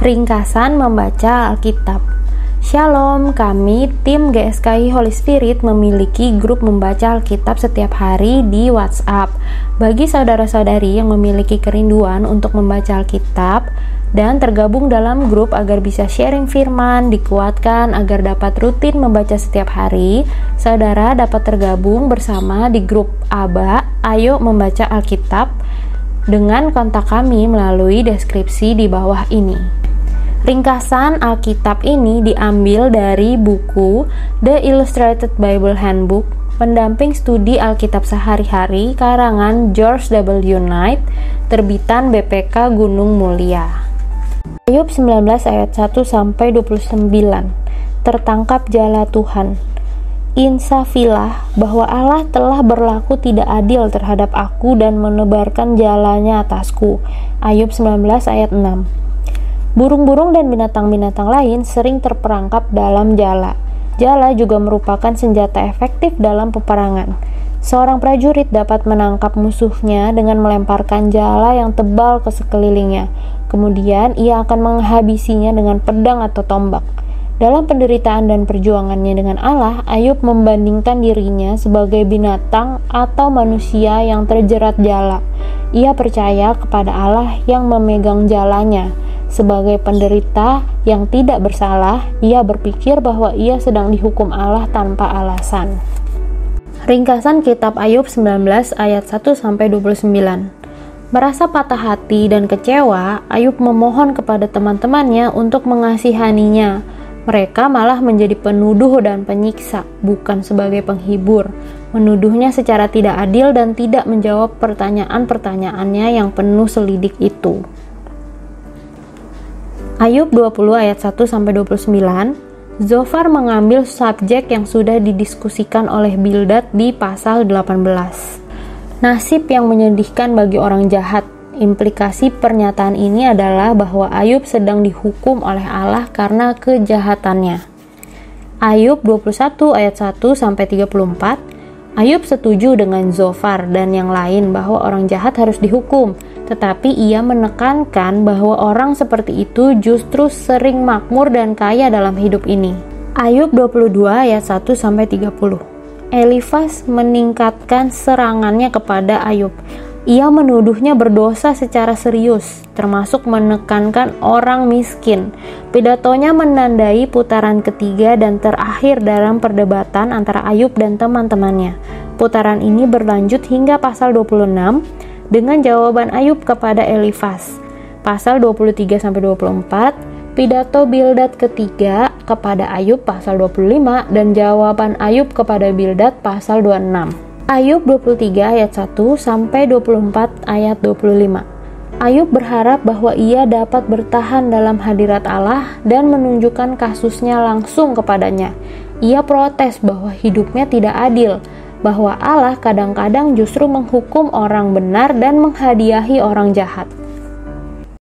Ringkasan membaca Alkitab. Shalom, kami tim GSKI Holy Spirit memiliki grup membaca Alkitab setiap hari di WhatsApp. Bagi saudara-saudari yang memiliki kerinduan untuk membaca Alkitab dan tergabung dalam grup agar bisa sharing firman, dikuatkan agar dapat rutin membaca setiap hari, saudara dapat tergabung bersama di grup ABA, Ayo Membaca Alkitab, dengan kontak kami melalui deskripsi di bawah ini. Ringkasan Alkitab ini diambil dari buku The Illustrated Bible Handbook, pendamping studi Alkitab sehari-hari karangan George W. Knight, terbitan BPK Gunung Mulia. Ayub 19 ayat 1-29. Tertangkap jala Tuhan. Insafilah bahwa Allah telah berlaku tidak adil terhadap aku dan menebarkan jalanya atasku. Ayub 19 ayat 6. Burung-burung dan binatang-binatang lain sering terperangkap dalam jala. Jala juga merupakan senjata efektif dalam peperangan. Seorang prajurit dapat menangkap musuhnya dengan melemparkan jala yang tebal ke sekelilingnya. Kemudian ia akan menghabisinya dengan pedang atau tombak. Dalam penderitaan dan perjuangannya dengan Allah, Ayub membandingkan dirinya sebagai binatang atau manusia yang terjerat jala. Ia percaya kepada Allah yang memegang jalanya. Sebagai penderita yang tidak bersalah, ia berpikir bahwa ia sedang dihukum Allah tanpa alasan. Ringkasan kitab Ayub 19 ayat 1-29. Merasa patah hati dan kecewa, Ayub memohon kepada teman-temannya untuk mengasihaninya. Mereka malah menjadi penuduh dan penyiksa, bukan sebagai penghibur. Menuduhnya secara tidak adil dan tidak menjawab pertanyaan-pertanyaannya yang penuh selidik itu. Ayub 20 ayat 1-29, Zofar mengambil subjek yang sudah didiskusikan oleh Bildad di pasal 18. Nasib yang menyedihkan bagi orang jahat. Implikasi pernyataan ini adalah bahwa Ayub sedang dihukum oleh Allah karena kejahatannya. Ayub 21 ayat 1-34, Ayub setuju dengan Zofar dan yang lain bahwa orang jahat harus dihukum. Tetapi ia menekankan bahwa orang seperti itu justru sering makmur dan kaya dalam hidup ini. Ayub 22 ayat 1-30. Elifas meningkatkan serangannya kepada Ayub. Ia menuduhnya berdosa secara serius, termasuk menekankan orang miskin. Pidatonya menandai putaran ketiga dan terakhir dalam perdebatan antara Ayub dan teman-temannya. Putaran ini berlanjut hingga pasal 26, dengan jawaban Ayub kepada Elifas. Pasal 23-24, pidato Bildad ketiga kepada Ayub pasal 25 dan jawaban Ayub kepada Bildad pasal 26. Ayub 23 ayat 1-24 ayat 25. Ayub berharap bahwa ia dapat bertahan dalam hadirat Allah dan menunjukkan kasusnya langsung kepadanya. Ia protes bahwa hidupnya tidak adil, bahwa Allah kadang-kadang justru menghukum orang benar dan menghadiahi orang jahat.